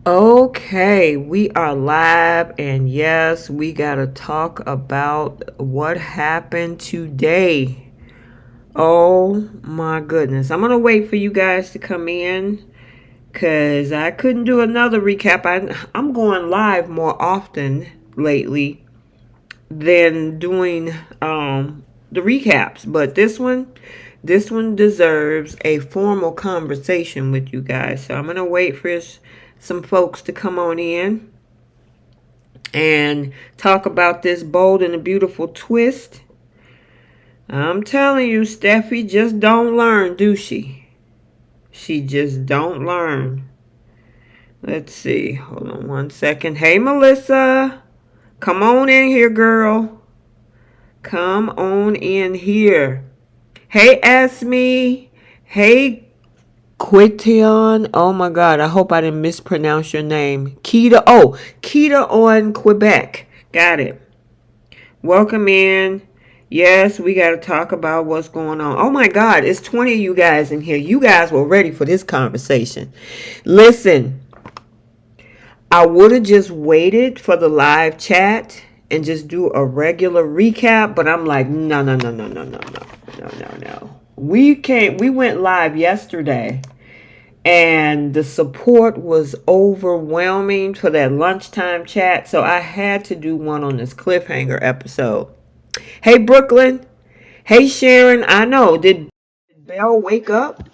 Okay, we are live, and yes, we gotta talk about what happened today. Oh my goodness. I'm gonna wait for you guys to come in because I couldn't do another recap. I'm going live more often lately than doing the recaps, but this one deserves a formal conversation with you guys. So I'm gonna wait for some folks to come on in and talk about this bold and a beautiful twist. I'm telling you, Steffi just don't learn, do she? She just don't learn. Let's see. Hold on one second. Hey, Melissa. Come on in here, girl. Come on in here. Hey, Esme. Hey, Quition. Oh my God. I hope I didn't mispronounce your name. Kita. Oh, Kita on Quebec. Got it. Welcome in. Yes, we got to talk about what's going on. Oh my God. It's 20 of you guys in here. You guys were ready for this conversation. Listen, I would have just waited for the live chat and just do a regular recap, but I'm like, no, no, no, no, no, no, no, no, no, no. We went live yesterday and the support was overwhelming for that lunchtime chat, so I had to do one on this cliffhanger episode. Hey, Brooklyn. Hey, Sharon. I know. Did Bell wake up?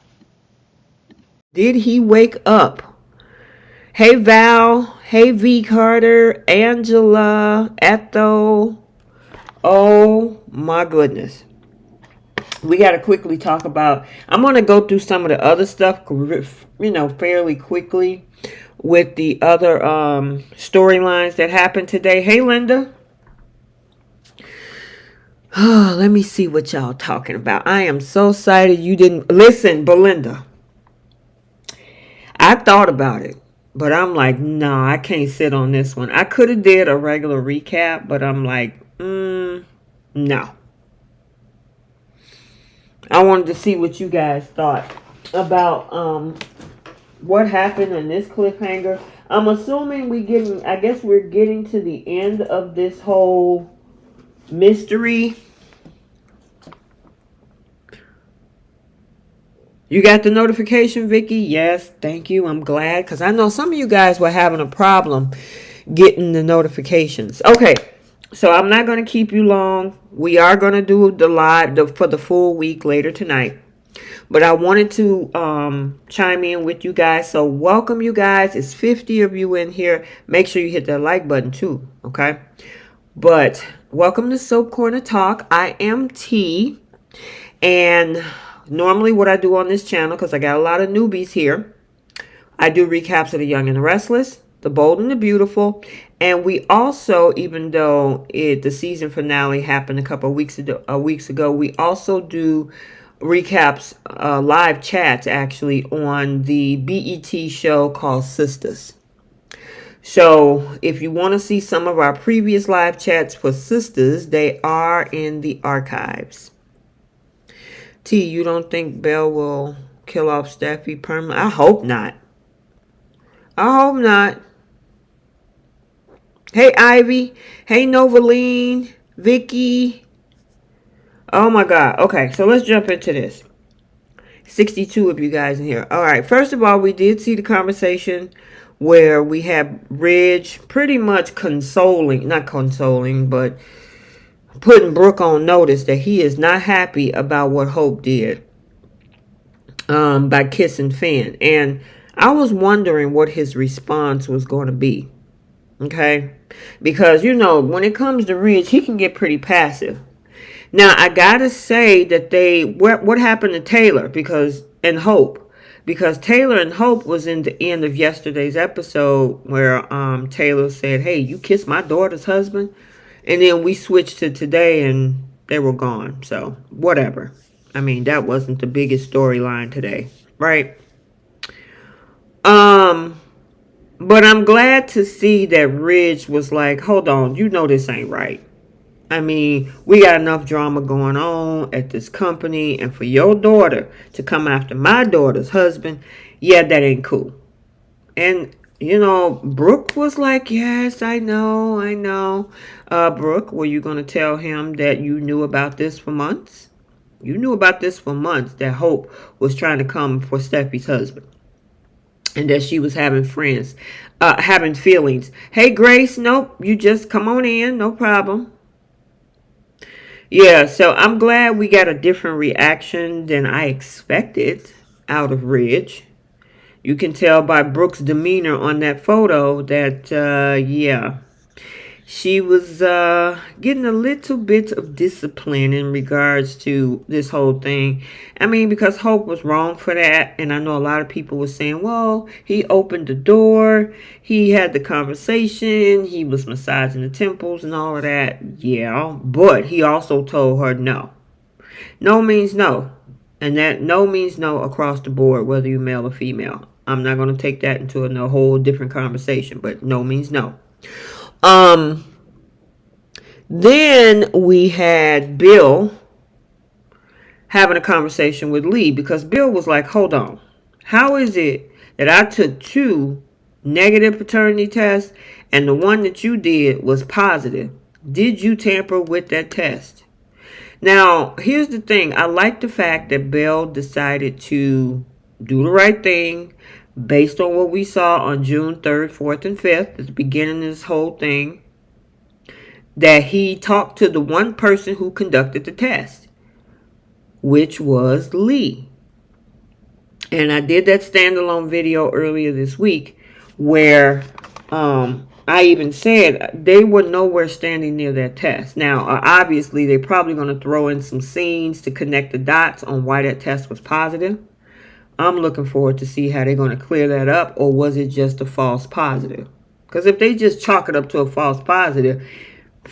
Did he wake up? Hey, Val. Hey, V. Carter. Angela. Ethel. Oh, my goodness. We got to quickly talk about... I'm going to go through some of the other stuff, fairly quickly with the other storylines that happened today. Hey, Linda. Oh, let me see what y'all talking about. I am so excited you didn't... Listen, Belinda. I thought about it, but I'm like, no, I can't sit on this one. I could have did a regular recap, but I'm like, no. I wanted to see what you guys thought about what happened in this cliffhanger. I'm assuming I guess we're getting to the end of this whole mystery. You got the notification, Vicky? Yes, thank you. I'm glad because I know some of you guys were having a problem getting the notifications. Okay, so I'm not going to keep you long. We are going to do the live for the full week later tonight. But I wanted to chime in with you guys. So welcome, you guys. It's 50 of you in here. Make sure you hit that like button too, okay? But welcome to Soap Corner Talk. I am T. And normally what I do on this channel, because I got a lot of newbies here, I do recaps of The Young and the Restless, The Bold and the Beautiful, and we also, even though the season finale happened a couple of weeks ago, we also do recaps, live chats actually, on the BET show called Sisters. So if you want to see some of our previous live chats for Sisters, they are in the archives. T, you don't think Belle will kill off Steffy permanently? I hope not. I hope not. Hey, Ivy. Hey, Novaline. Vicky. Oh, my God. Okay, so let's jump into this. 62 of you guys in here. All right, first of all, we did see the conversation where we have Ridge pretty much not consoling, but putting Brooke on notice that he is not happy about what Hope did by kissing Finn. And I was wondering what his response was going to be. Okay? Because, when it comes to Ridge, he can get pretty passive. Now, I got to say that what happened to Taylor and Hope? Because Taylor and Hope was in the end of yesterday's episode where Taylor said, hey, you kissed my daughter's husband? And then we switched to today and they were gone. So, whatever. I mean, that wasn't the biggest storyline today, right? But I'm glad to see that Ridge was like, hold on, this ain't right. I mean, we got enough drama going on at this company, and for your daughter to come after my daughter's husband, yeah, that ain't cool. And, Brooke was like, yes, I know, I know. Brooke, were you going to tell him that you knew about this for months? You knew about this for months, that Hope was trying to come for Steffy's husband. And that she was having having feelings. Hey, Grace, nope, you just come on in, no problem. Yeah, so I'm glad we got a different reaction than I expected out of Ridge. You can tell by Brooke's demeanor on that photo that, yeah, she was getting a little bit of discipline in regards to this whole thing. I mean, because Hope was wrong for that. And I know a lot of people were saying, well, he opened the door. He had the conversation. He was massaging the temples and all of that. Yeah, but he also told her no. No means no. And that no means no across the board, whether you're male or female. I'm not going to take that into a whole different conversation, but no means no. Then we had Bill having a conversation with Lee because Bill was like, hold on. How is it that I took 2 negative paternity tests and the one that you did was positive? Did you tamper with that test? Now, here's the thing. I like the fact that Bill decided to do the right thing based on what we saw on June 3rd, 4th, and 5th at the beginning of this whole thing, that he talked to the one person who conducted the test, which was Lee. And I did that standalone video earlier this week where I even said they were nowhere standing near that test. Now, obviously, they're probably going to throw in some scenes to connect the dots on why that test was positive. I'm looking forward to see how they're going to clear that up, or was it just a false positive? Because if they just chalk it up to a false positive,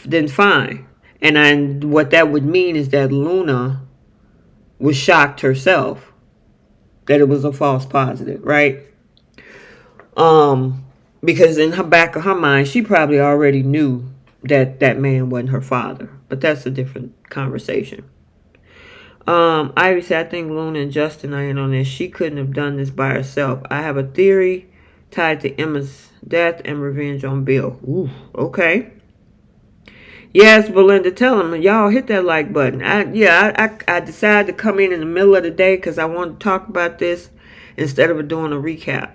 then fine. And what that would mean is that Luna was shocked herself that it was a false positive, right? Because in her back of her mind, she probably already knew that that man wasn't her father. But that's a different conversation. Ivy said, I think Luna and Justin are in on this. She couldn't have done this by herself. I have a theory tied to Emma's death and revenge on Bill. Ooh, okay. Yes, Belinda, tell them, y'all hit that like button. I decided to come in the middle of the day because I wanted to talk about this instead of doing a recap.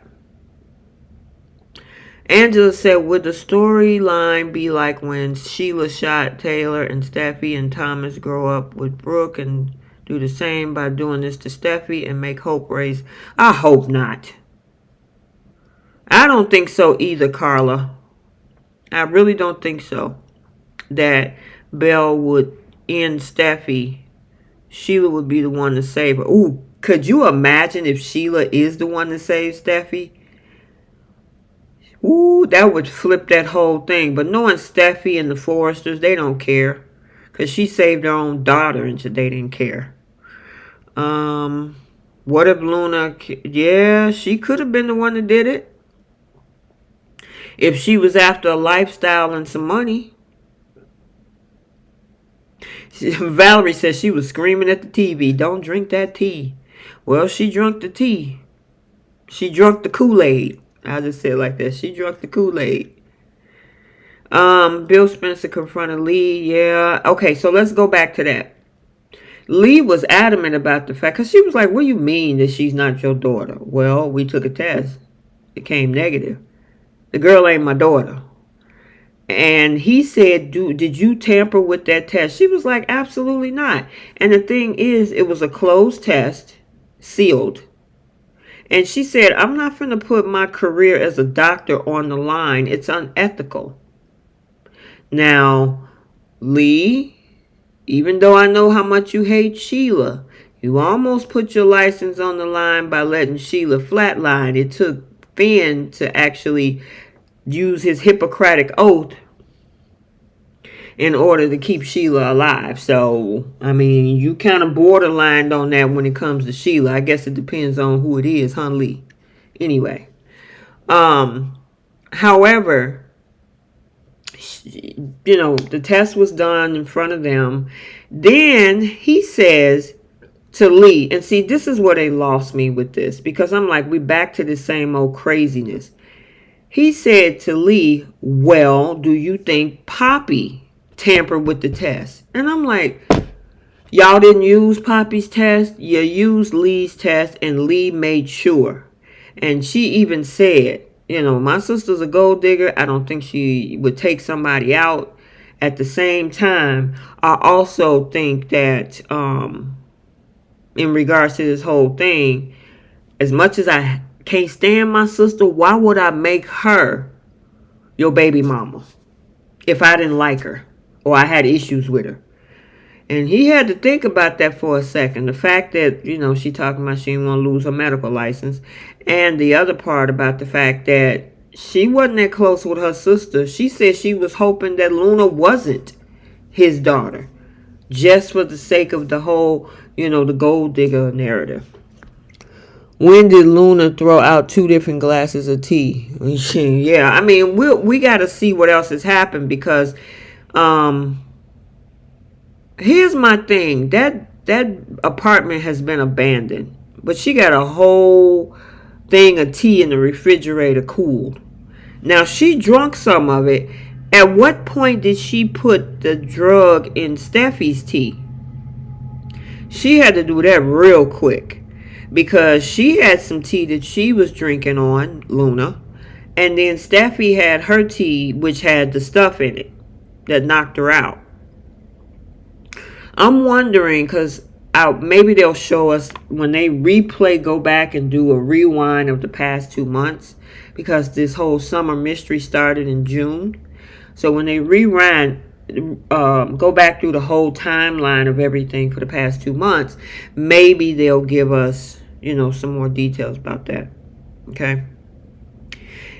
Angela said, would the storyline be like when Sheila shot Taylor and Steffy and Thomas grow up with Brooke and do the same by doing this to Steffy and make Hope raise? I hope not. I don't think so either, Carla. I really don't think so. That Belle would end Steffy. Sheila would be the one to save her. Ooh, could you imagine if Sheila is the one to save Steffy? Ooh, that would flip that whole thing. But knowing Steffy and the Forresters, they don't care. Because she saved her own daughter and they didn't care. What if Luna... Yeah, she could have been the one that did it. If she was after a lifestyle and some money. Valerie says she was screaming at the TV, don't drink that tea. Well, she drank the tea. She drank the Kool-Aid. I just said it like that. She drank the Kool-Aid. Bill Spencer confronted Lee. Yeah. Okay, so let's go back to that. Lee was adamant about the fact, because she was like, what do you mean that she's not your daughter? Well, we took a test. It came negative. The girl ain't my daughter. And he said, did you tamper with that test? She was like, absolutely not. And the thing is, it was a closed test, sealed. And she said, I'm not going to put my career as a doctor on the line. It's unethical. Now, Lee, even though I know how much you hate Sheila, you almost put your license on the line by letting Sheila flatline. It took Finn to actually use his Hippocratic oath in order to keep Sheila alive. So, I mean, you kind of borderlined on that when it comes to Sheila. I guess it depends on who it is, huh, Lee? Anyway. However, the test was done in front of them. Then he says to Lee, and see, this is where they lost me with this, because I'm like, we back to the same old craziness. He said to Lee, well, do you think Poppy tampered with the test? And I'm like, y'all didn't use Poppy's test. You used Lee's test, and Lee made sure. And she even said, my sister's a gold digger. I don't think she would take somebody out. At the same time, I also think that in regards to this whole thing, as much as I can't stand my sister, why would I make her your baby mama if I didn't like her or I had issues with her? And he had to think about that for a second. The fact that, she talking about she didn't want to lose her medical license. And the other part about the fact that she wasn't that close with her sister. She said she was hoping that Luna wasn't his daughter. Just for the sake of the whole, the gold digger narrative. When did Luna throw out 2 different glasses of tea? Yeah, I mean, we got to see what else has happened because here's my thing. That apartment has been abandoned. But she got a whole thing of tea in the refrigerator cooled. Now, she drunk some of it. At what point did she put the drug in Steffy's tea? She had to do that real quick. Because she had some tea that she was drinking on, Luna. And then Steffy had her tea, which had the stuff in it that knocked her out. I'm wondering, because maybe they'll show us when they go back and do a rewind of the past 2 months. Because this whole summer mystery started in June. So when they rewind, go back through the whole timeline of everything for the past 2 months, maybe they'll give us, some more details about that. Okay.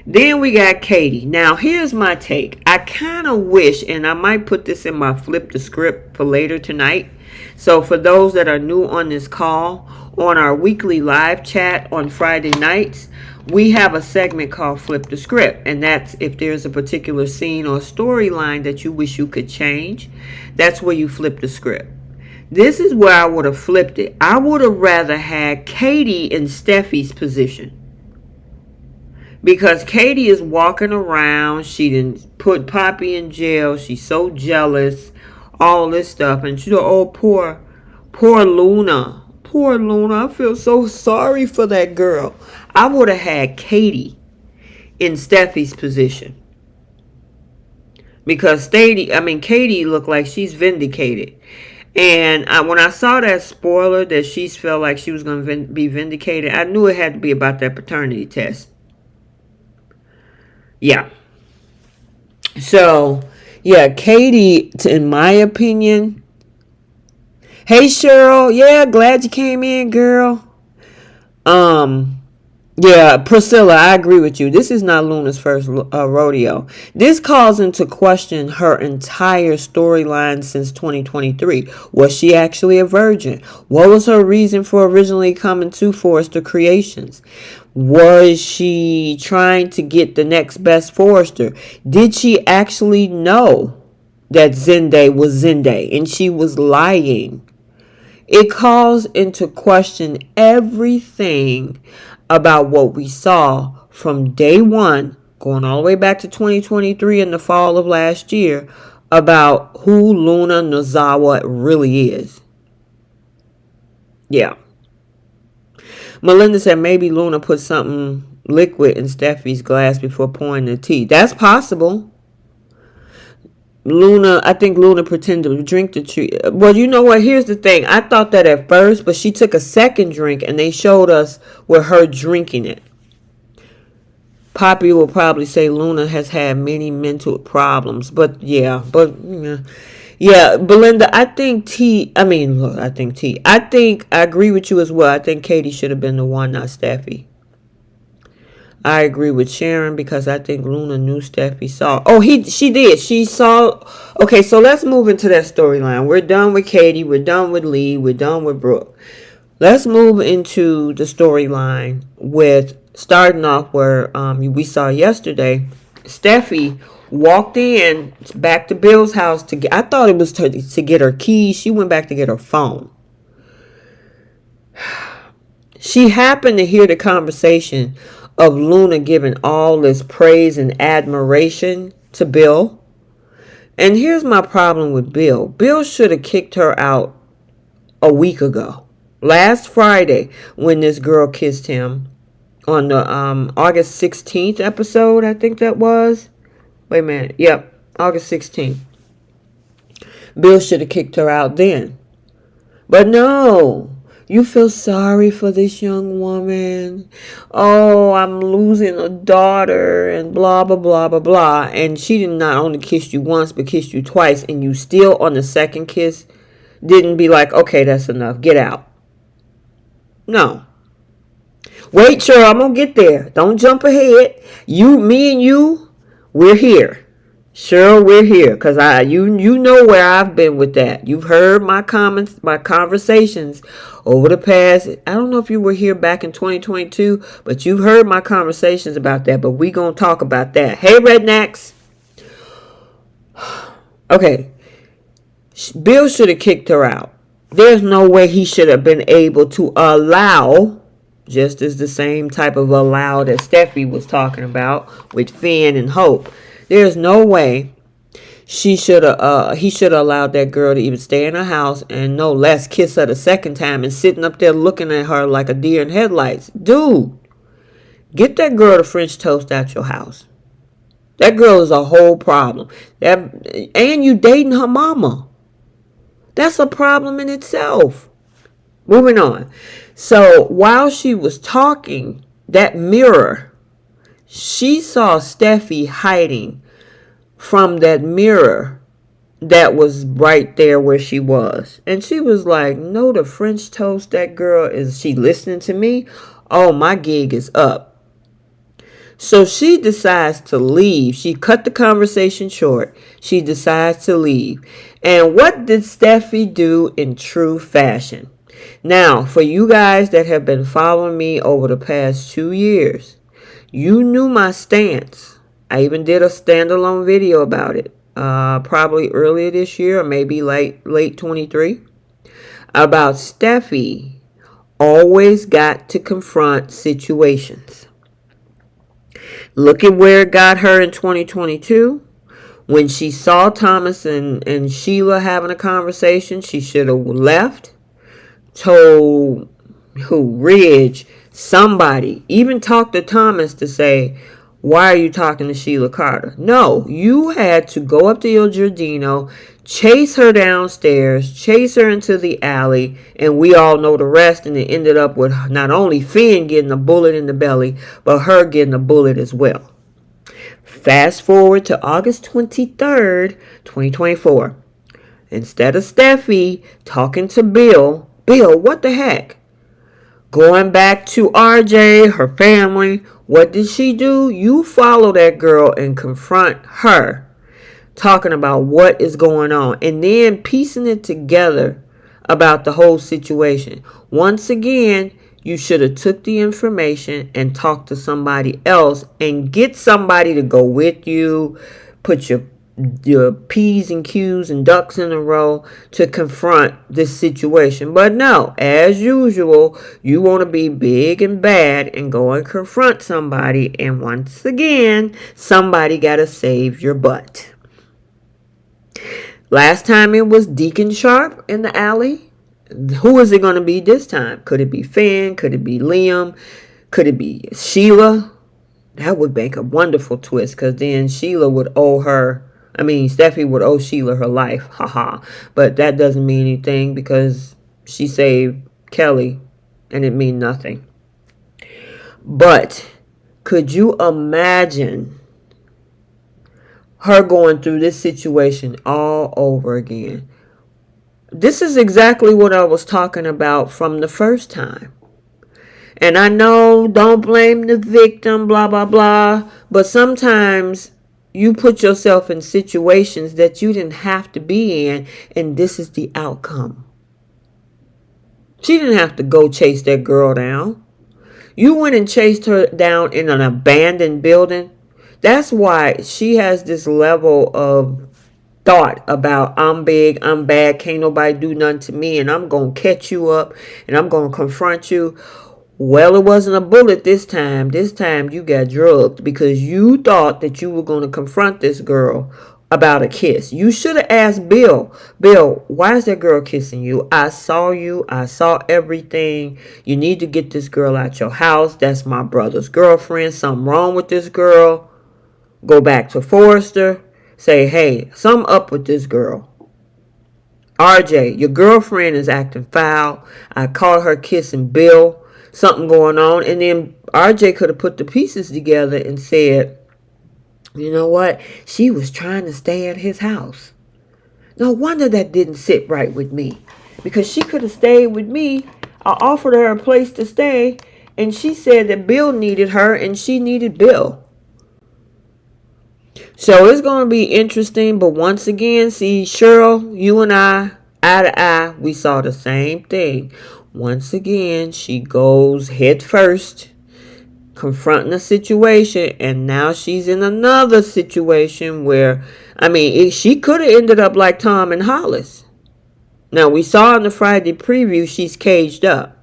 Then we got Katie. Now, here's my take. I kind of wish, and I might put this in my flip the script for later tonight. So for those that are new on this call, on our weekly live chat on Friday nights, we have a segment called Flip the Script. And that's if there's a particular scene or storyline that you wish you could change, that's where you flip the script. This is where I would have flipped it. I would have rather had Katie in Steffy's position. Because Katie is walking around. She didn't put Poppy in jail. She's so jealous. All this stuff. And she oh, poor Luna. Poor Luna. I feel so sorry for that girl. I would have had Katie in Steffy's position. Because Katie looked like she's vindicated. And when I saw that spoiler that she felt like she was going to be vindicated, I knew it had to be about that paternity test. Yeah. So, yeah, Katie, in my opinion. Hey, Cheryl. Yeah, glad you came in, girl. Yeah, Priscilla, I agree with you. This is not Luna's first rodeo. This calls into question her entire storyline since 2023. Was she actually a virgin? What was her reason for originally coming to Forrester Creations? Was she trying to get the next best Forrester? Did she actually know that Zende was Zende and she was lying? It calls into question everything about what we saw from day one, going all the way back to 2023 in the fall of last year, about who Luna Nozawa really is. Yeah. Melinda said maybe Luna put something liquid in Steffy's glass before pouring the tea. That's possible. I think Luna pretended to drink the tea. Well, you know what? Here's the thing. I thought that at first, but she took a second drink and they showed us with her drinking it. Poppy will probably say Luna has had many mental problems. Yeah, Belinda, I agree with you as well. I think Katie should have been the one, not Steffy. I agree with Sharon because I think Luna knew Steffy saw. Oh, she did. She saw. Okay, so let's move into that storyline. We're done with Katie. We're done with Lee. We're done with Brooke. Let's move into the storyline with starting off where we saw yesterday. Steffy walked in back to Bill's house to get. I thought it was to get her keys. She went back to get her phone. She happened to hear the conversation of Luna giving all this praise and admiration to Bill. And here's my problem with Bill. Bill should have kicked her out a week ago. Last Friday, when this girl kissed him on the August 16th episode, I think that was. Wait a minute. Yep, August 16th. Bill should have kicked her out then. But no. You feel sorry for this young woman. Oh, I'm losing a daughter and blah, blah, blah, blah, blah. And she did not only kiss you once, but kissed you twice. And you still, on the second kiss, didn't be like, okay, that's enough. Get out. No. Wait, Cheryl, I'm going to get there. Don't jump ahead. Me and you, we're here. Cheryl, we're here. Because you know where I've been with that. You've heard my comments, my conversations over the past. I don't know if you were here back in 2022, but you've heard my conversations about that. But we going to talk about that. Hey, rednecks. Okay. Bill should have kicked her out. There's no way he should have been able to allow, just as the same type of allow that Steffy was talking about with Finn and Hope. There's no way he should have allowed that girl to even stay in her house and no less kiss her the second time and sitting up there looking at her like a deer in headlights. Dude, get that girl the French toast out your house. That girl is a whole problem. And you dating her mama. That's a problem in itself. Moving on. So while she was talking, that mirror, she saw Steffi hiding from that mirror that was right there where she was. And she was like, no, the French toast, that girl, is she listening to me? Oh, my gig is up. So she decides to leave. She cut the conversation short. She decides to leave. And what did Steffi do in true fashion? Now, for you guys that have been following me over the past 2 years, you knew my stance. I even did a standalone video about it, probably earlier this year or maybe late 23, about Steffi always got to confront situations. Look at where it got her in 2022. When she saw Thomas and Sheila having a conversation, she should have left, told Ridge, somebody, even talked to Thomas to say, why are you talking to Sheila Carter? No, you had to go up to Il Giardino, chase her downstairs, chase her into the alley, and we all know the rest, and it ended up with not only Finn getting a bullet in the belly, but her getting a bullet as well. Fast forward to August 23rd, 2024. Instead of Steffi talking to Bill, what the heck? Going back to RJ, her family, what did she do? You follow that girl and confront her, talking about what is going on, and then piecing it together about the whole situation. Once again, you should have took the information and talked to somebody else and get somebody to go with you, put your P's and Q's and ducks in a row to confront this situation. But no, as usual, you want to be big and bad and go and confront somebody. And once again, somebody got to save your butt. Last time it was Deacon Sharp in the alley. Who is it going to be this time? Could it be Finn? Could it be Liam? Could it be Sheila? That would make a wonderful twist, because then Sheila would owe Steffi would owe Sheila her life. Haha. But that doesn't mean anything because she saved Kelly and it means nothing. But could you imagine her going through this situation all over again? This is exactly what I was talking about from the first time. And I know, don't blame the victim, blah, blah, blah. But sometimes you put yourself in situations that you didn't have to be in, and this is the outcome. She didn't have to go chase that girl down. You went and chased her down in an abandoned building. That's why she has this level of thought about, I'm big, I'm bad, can't nobody do nothing to me, and I'm going to catch you up, and I'm going to confront you. Well, it wasn't a bullet this time. This time you got drugged because you thought that you were going to confront this girl about a kiss. You should have asked Bill, Bill, why is that girl kissing you? I saw you. I saw everything. You need to get this girl out your house. That's my brother's girlfriend. Something wrong with this girl. Go back to Forrester. Say, hey, something up with this girl. RJ, your girlfriend is acting foul. I caught her kissing Bill. Something going on. And then RJ could have put the pieces together and said, you know what? She was trying to stay at his house. No wonder that didn't sit right with me. Because she could have stayed with me. I offered her a place to stay. And she said that Bill needed her and she needed Bill. So it's going to be interesting. But once again, see, Cheryl, you and I, eye to eye, we saw the same thing. Once again, she goes head first, confronting a situation. And now she's in another situation where, I mean, she could have ended up like Tom and Hollis. Now, we saw in the Friday preview, she's caged up.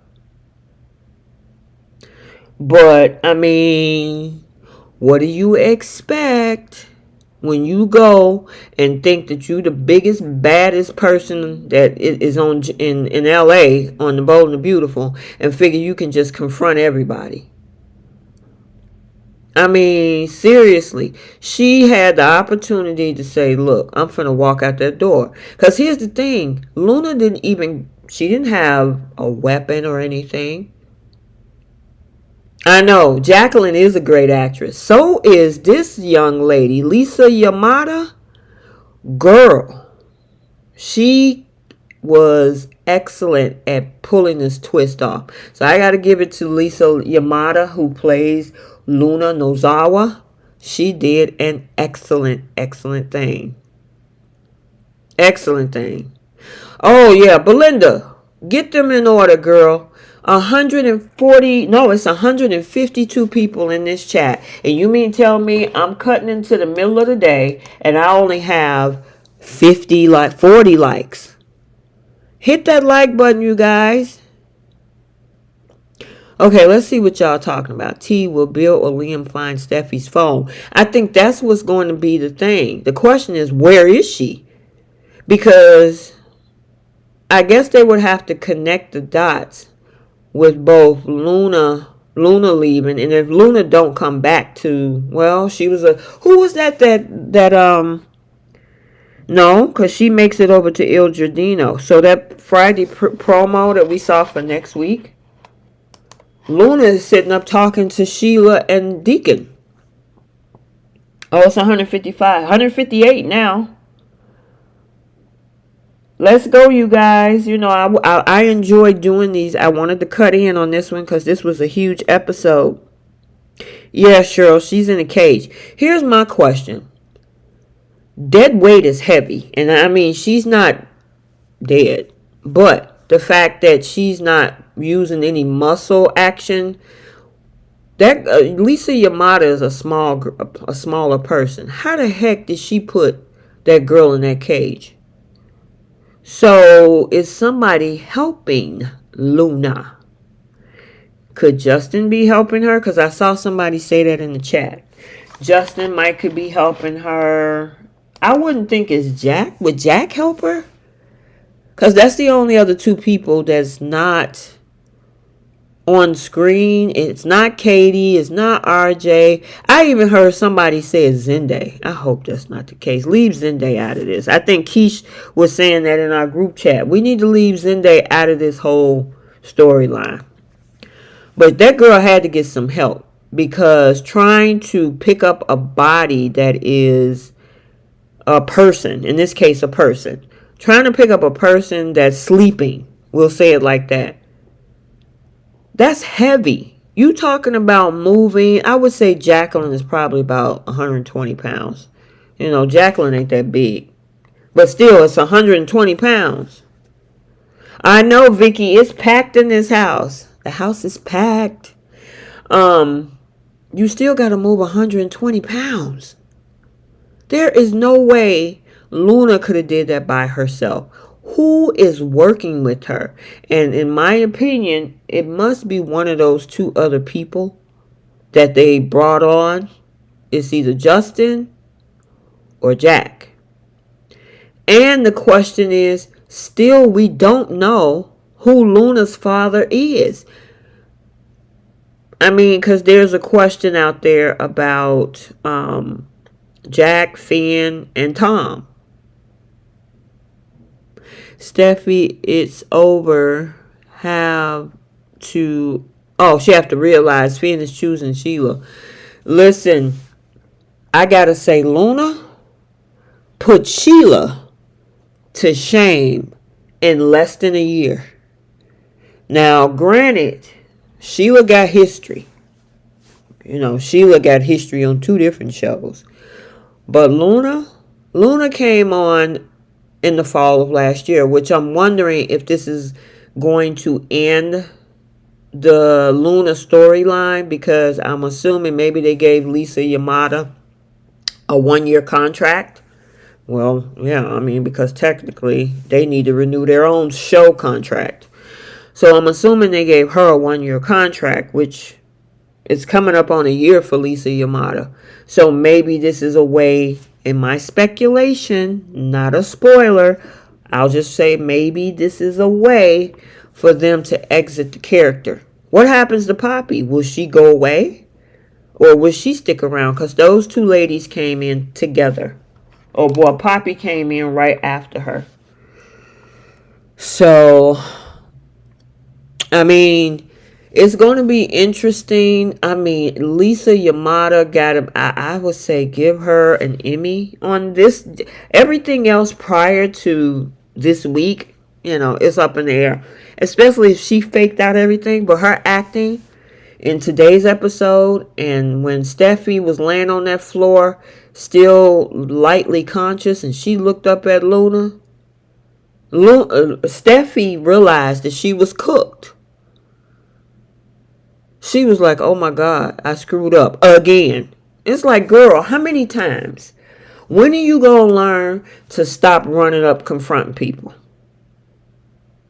But, I mean, what do you expect when you go and think that you the biggest, baddest person that is on in LA on the Bold and the Beautiful and figure you can just confront everybody? I mean, seriously, she had the opportunity to say, look, I'm finna walk out that door. Because here's the thing. Luna she didn't have a weapon or anything. I know, Jacqueline is a great actress. So is this young lady, Lisa Yamada. Girl, she was excellent at pulling this twist off. So I got to give it to Lisa Yamada, who plays Luna Nozawa. She did an excellent thing. Excellent thing. Oh, yeah, Belinda, get them in order, girl. 152 people in this chat. And you mean tell me I'm cutting into the middle of the day and I only have 40 likes? Hit that like button, you guys. Okay, let's see what y'all talking about. T, will Bill or Liam find Steffy's phone? I think that's what's going to be the thing. The question is, where is she? Because I guess they would have to connect the dots with both Luna leaving, and if Luna don't come back to, well, she was who was that no, because she makes it over to Il Giardino. So that Friday promo that we saw for next week, Luna is sitting up talking to Sheila and Deacon. Oh, it's 155, 158 now. Let's go, you guys. You know, I enjoy doing these. I wanted to cut in on this one because this was a huge episode. Yeah, Cheryl, she's in a cage. Here's my question. Dead weight is heavy. And I mean, she's not dead. But the fact that she's not using any muscle action, that Lisa Yamada is a smaller person. How the heck did she put that girl in that cage? So, is somebody helping Luna? Could Justin be helping her? Because I saw somebody say that in the chat. Justin could be helping her. I wouldn't think it's Jack. Would Jack help her? Because that's the only other two people that's not on screen. It's not Katie. It's not RJ. I even heard somebody say Zende. I hope that's not the case. Leave Zende out of this. I think Keish was saying that in our group chat. We need to leave Zende out of this whole storyline. But that girl had to get some help, because trying to pick up a body that is a person, in this case a person, trying to pick up a person that's sleeping, we'll say it like that, that's heavy. You talking about moving. I would say Jacqueline is probably about 120 pounds. You know, Jacqueline ain't that big. But still, it's 120 pounds. I know, Vicky, it's packed in this house. The house is packed. You still got to move 120 pounds. There is no way Luna could have did that by herself. Who is working with her? And in my opinion, it must be one of those two other people that they brought on. It's either Justin or Jack. And the question is, still we don't know who Luna's father is. I mean, because there's a question out there about Jack, Finn, and Tom. Steffi, it's over. She have to realize Finn is choosing Sheila. Listen, I gotta say, Luna put Sheila to shame in less than a year. Now, granted, Sheila got history. Sheila got history on 2 different shows. But Luna came on in the fall of last year, which I'm wondering if this is going to end the Luna storyline, because I'm assuming maybe they gave Lisa Yamada a 1-year contract. Well, yeah, I mean, because technically they need to renew their own show contract. So I'm assuming they gave her a 1-year contract, which is coming up on a year for Lisa Yamada. So maybe this is a way, in my speculation, not a spoiler, I'll just say maybe this is a way for them to exit the character. What happens to Poppy? Will she go away? Or will she stick around? Because those 2 ladies came in together. Oh boy, Poppy came in right after her. So, I mean, it's going to be interesting. I mean, Lisa Yamada I would say give her an Emmy on this. Everything else prior to this week, it's up in the air. Especially if she faked out everything. But her acting in today's episode, and when Steffi was laying on that floor, still lightly conscious, and she looked up at Luna, Steffi realized that she was cooked. She was like, oh my God, I screwed up again. It's like, girl, how many times? When are you going to learn to stop running up confronting people?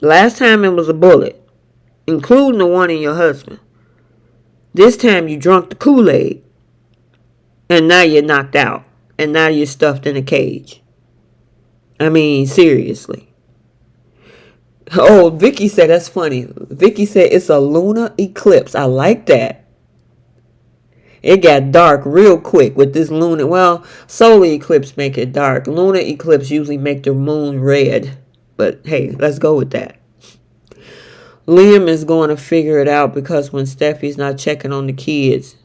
Last time it was a bullet, including the one in your husband. This time you drunk the Kool-Aid. And now you're knocked out. And now you're stuffed in a cage. I mean, seriously. Oh, Vicky said, that's funny. Vicky said it's a lunar eclipse. I like that. It got dark real quick with this lunar. Well, solar eclipse make it dark. Lunar eclipse usually make the moon red. But hey, let's go with that. Liam is going to figure it out because when Steffi's not checking on the kids.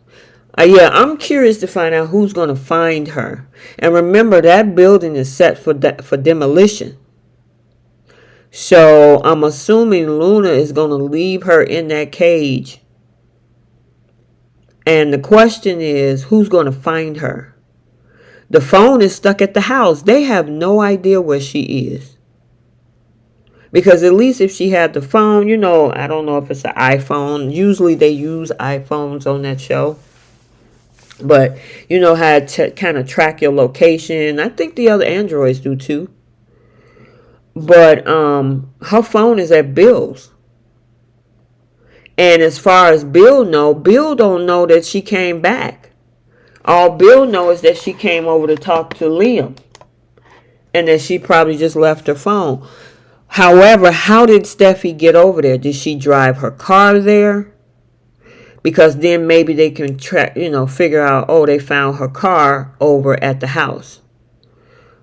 Yeah, I'm curious to find out who's going to find her. And remember, that building is set for demolition. So I'm assuming Luna is going to leave her in that cage. And the question is, who's going to find her? The phone is stuck at the house. They have no idea where she is. Because at least if she had the phone, I don't know if it's an iPhone. Usually they use iPhones on that show. But how to kind of track your location. I think the other Androids do too. But her phone is at Bill's. And as far as Bill don't know that she came back. All Bill knows is that she came over to talk to Liam. And that she probably just left her phone. However, how did Steffi get over there? Did she drive her car there? Because then maybe they can figure out, they found her car over at the house.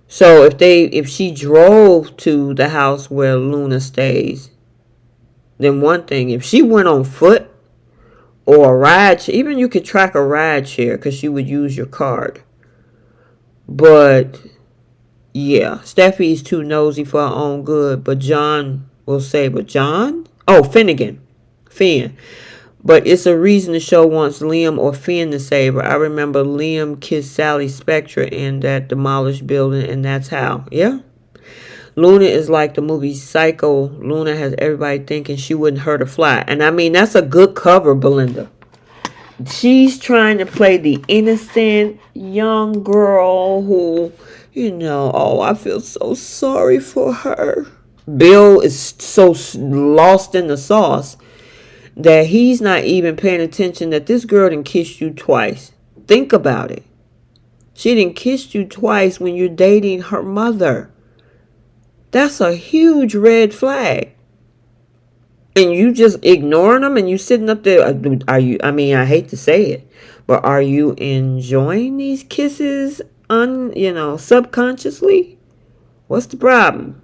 So if she drove to the house where Luna stays, then one thing. If she went on foot or a ride, even you could track a ride share because she would use your card. But yeah, Steffi's too nosy for her own good. But John will say, John? Oh, Finn. But it's a reason the show wants Liam or Finn to save her. I remember Liam kissed Sally Spectra in that demolished building, and that's how. Yeah? Luna is like the movie Psycho. Luna has everybody thinking she wouldn't hurt a fly. And I mean, that's a good cover, Belinda. She's trying to play the innocent young girl who, I feel so sorry for her. Bill is so lost in the sauce that he's not even paying attention that this girl done kissed you twice. Think about it. She done kissed you twice when you're dating her mother. That's a huge red flag. And you just ignoring them and you sitting up there. Are you, I mean, I hate to say it, but are you enjoying these kisses subconsciously? What's the problem?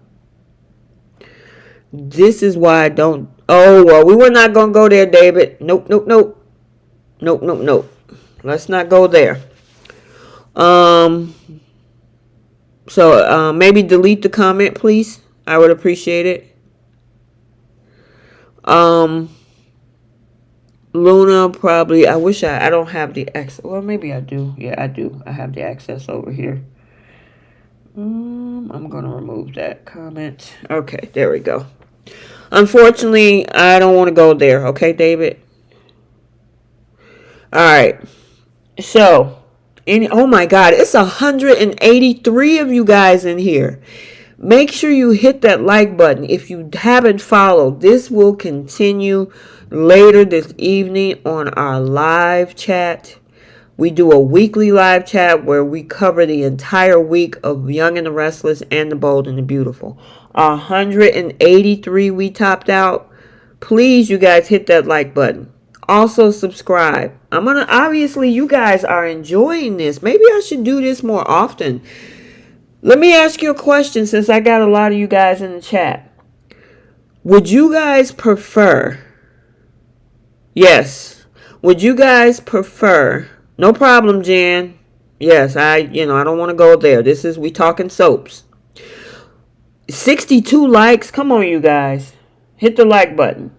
This is why I don't. Oh, well, we were not going to go there, David. Nope, nope, nope. Nope, nope, nope. Let's not go there. So maybe delete the comment, please. I would appreciate it. Luna probably. I wish I don't have the access. Well, maybe I do. Yeah, I do. I have the access over here. I'm gonna remove that comment. Okay, there we go. Unfortunately, I don't want to go there. Okay, David. All right. So, oh my God, it's 183 of you guys in here. Make sure you hit that like button if you haven't followed. This will continue later this evening on our live chat. We do a weekly live chat where we cover the entire week of Young and the Restless and the Bold and the Beautiful. 183 we topped out. Please, you guys, hit that like button. Also subscribe. Obviously you guys are enjoying this. Maybe I should do this more often. Let me ask you a question since I got a lot of you guys in the chat. Would you guys prefer, yes, would you guys prefer, no problem, Jan. Yes, I don't want to go there. We talking soaps. 62 likes. Come on, you guys. Hit the like button.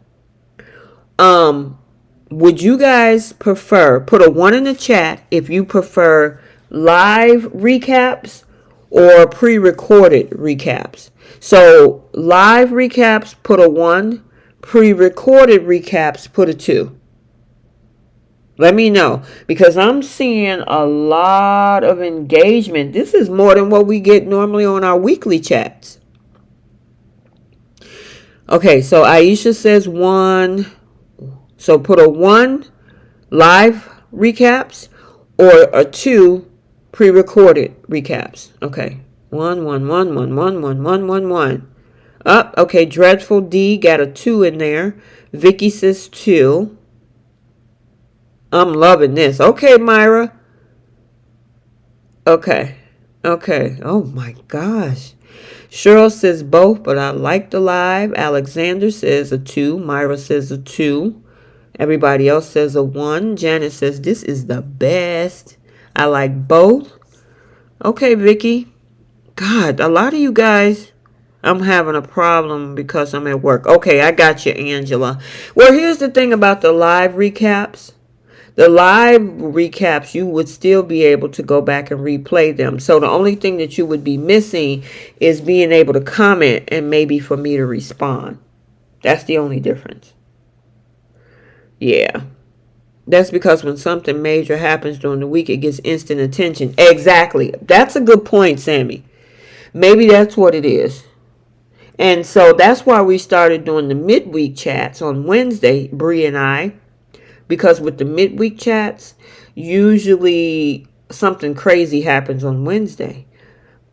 Would you guys prefer, put a 1 in the chat if you prefer live recaps or pre-recorded recaps. So live recaps, put a 1. Pre-recorded recaps, put a 2. Let me know, because I'm seeing a lot of engagement. This is more than what we get normally on our weekly chats. Okay, so Aisha says 1. So put a 1 live recaps or a 2 pre-recorded recaps. Okay. 1, 1, 1, 1, 1, 1, 1, 1, 1. Up. Okay. Dreadful D got a 2 in there. Vicky says 2. I'm loving this. Okay, Myra. Okay. Okay. Oh my gosh. Cheryl says both, but I like the live. Alexander says a 2. Myra says a 2. Everybody else says a 1. Janet says this is the best. I like both. Okay, Vicky. God, a lot of you guys, I'm having a problem because I'm at work. Okay, I got you, Angela. Well, here's the thing about the live recaps. The live recaps, you would still be able to go back and replay them. So the only thing that you would be missing is being able to comment and maybe for me to respond. That's the only difference. Yeah. That's because when something major happens during the week, it gets instant attention. Exactly. That's a good point, Sammy. Maybe that's what it is. And so that's why we started doing the midweek chats on Wednesday, Bree and I. Because with the midweek chats, usually something crazy happens on Wednesday.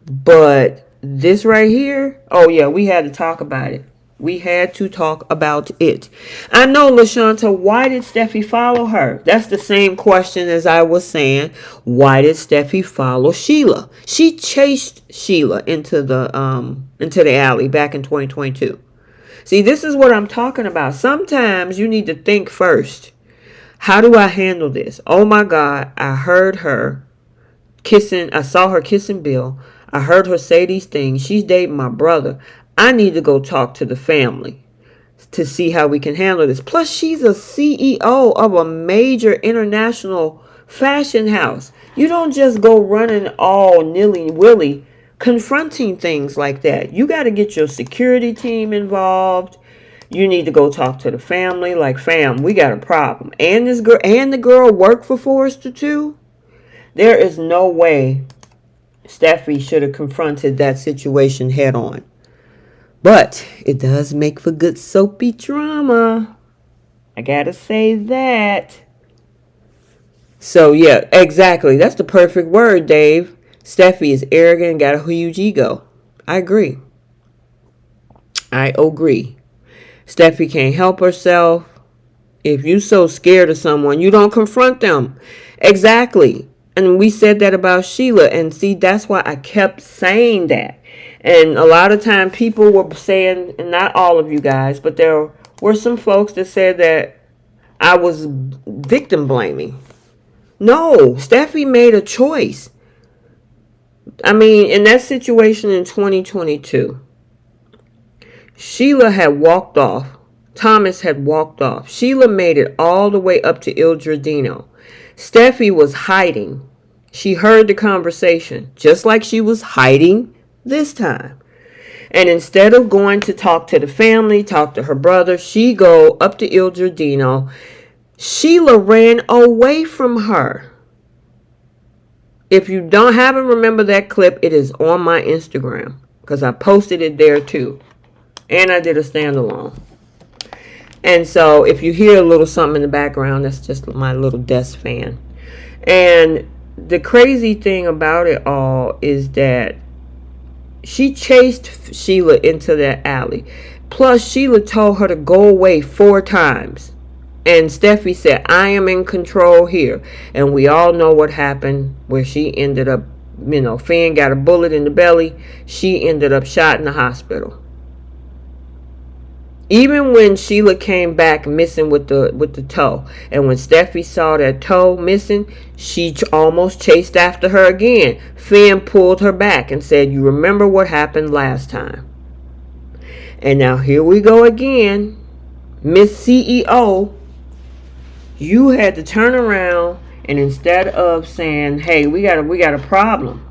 But this right here, oh yeah, we had to talk about it. We had to talk about it. I know, LaShanta, why did Steffi follow her? That's the same question as I was saying. Why did Steffi follow Sheila? She chased Sheila into the alley back in 2022. See, this is what I'm talking about. Sometimes you need to think first. How do I handle this? Oh my God, I heard her kissing. I saw her kissing Bill. I heard her say these things. She's dating my brother. I need to go talk to the family to see how we can handle this. Plus, she's a CEO of a major international fashion house. You don't just go running all nilly-willy confronting things like that. You got to get your security team involved. You need to go talk to the family. Like, fam, we got a problem. And this girl and the girl work for Forrester too. There is no way Steffi should have confronted that situation head on. But it does make for good soapy drama. I gotta say that. So, yeah, exactly. That's the perfect word, Dave. Steffi is arrogant and got a huge ego. I agree. I agree. Steffi can't help herself. If you so scared of someone, you don't confront them. Exactly. And we said that about Sheila. And see, that's why I kept saying that. And a lot of time people were saying, and not all of you guys, but there were some folks that said that I was victim blaming. No, Steffi made a choice. I mean, in that situation in 2022, Sheila had walked off. Thomas had walked off. Sheila made it all the way up to Il Giardino. Steffi was hiding. She heard the conversation, just like she was hiding this time. And instead of going to talk to the family, talk to her brother, she go up to Il Giardino. Sheila ran away from her. If you haven't remember that clip, it is on my Instagram because I posted it there too. And I did a standalone. And so if you hear a little something in the background, that's just my little desk fan. And the crazy thing about it all is that she chased Sheila into that alley. Plus, Sheila told her to go away 4 times. And Steffi said, I am in control here. And we all know what happened where she ended up, Finn got a bullet in the belly. She ended up shot in the hospital. Even when Sheila came back missing with the toe, and when Steffi saw that toe missing, she almost chased after her again. Finn pulled her back and said, you remember what happened last time. And now here we go again. Miss CEO, you had to turn around, and instead of saying, hey, we got a problem,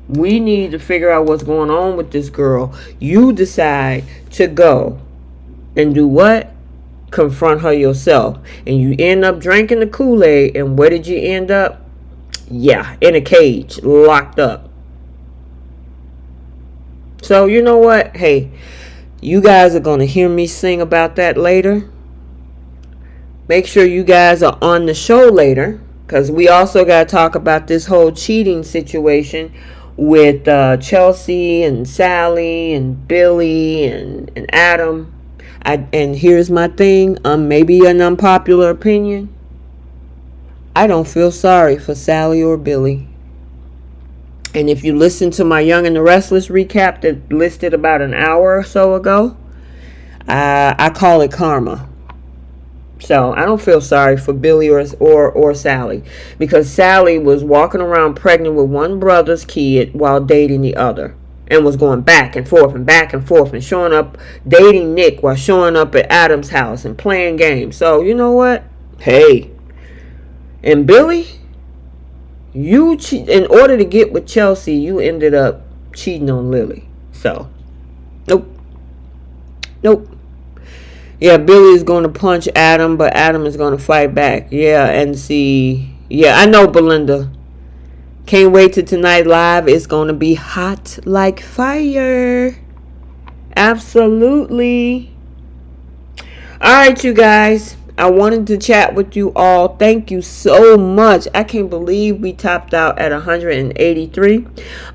we need to figure out what's going on with this girl, you decide to go and do what? Confront her yourself. And you end up drinking the Kool-Aid, and where did you end up? Yeah, in a cage, locked up. So you know what? Hey, you guys are going to hear me sing about that later. Make sure you guys are on the show later, because we also got to talk about this whole cheating situation with Chelsea and Sally and Billy and Adam. And here's my thing, maybe an unpopular opinion. I don't feel sorry for Sally or Billy. And if you listen to my Young and the Restless recap that listed about an hour or so ago, I call it karma. So I don't feel sorry for Billy or Sally, because Sally was walking around pregnant with one brother's kid while dating the other, and was going back and forth and showing up, dating Nick while showing up at Adam's house and playing games. So you know what? Hey, and Billy, in order to get with Chelsea, you ended up cheating on Lily. So nope. Yeah, Billy is going to punch Adam, but Adam is going to fight back. Yeah, and see. Yeah, I know, Belinda. Can't wait till tonight live. It's going to be hot like fire. Absolutely. All right, you guys. I wanted to chat with you all. Thank you so much. I can't believe we topped out at 183.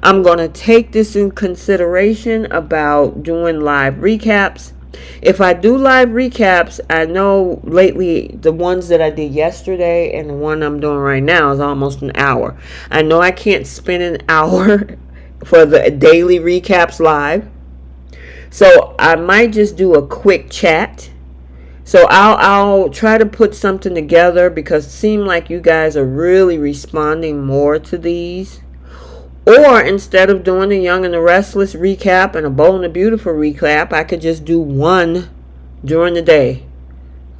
I'm going to take this in consideration about doing live recaps. If I do live recaps, I know lately the ones that I did yesterday and the one I'm doing right now is almost an hour. I know I can't spend an hour for the daily recaps live. So I might just do a quick chat. So I'll try to put something together, because it seems like you guys are really responding more to these. Or instead of doing the Young and the Restless recap and a Bold and the Beautiful recap, I could just do one during the day,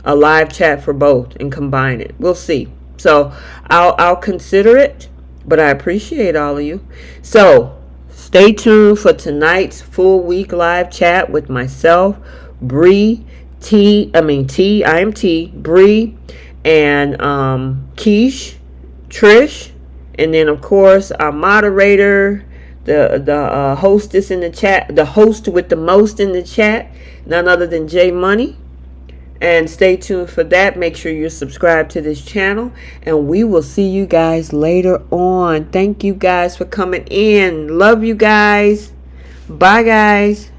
a live chat for both, and combine it. We'll see. So I'll consider it, but I appreciate all of you. So stay tuned for tonight's full week live chat with myself, Bree, I am T, Bree, and Keish, Trish. And then, of course, our moderator, the hostess in the chat, the host with the most in the chat, none other than J Money. And stay tuned for that. Make sure you're subscribed to this channel. And we will see you guys later on. Thank you guys for coming in. Love you guys. Bye, guys.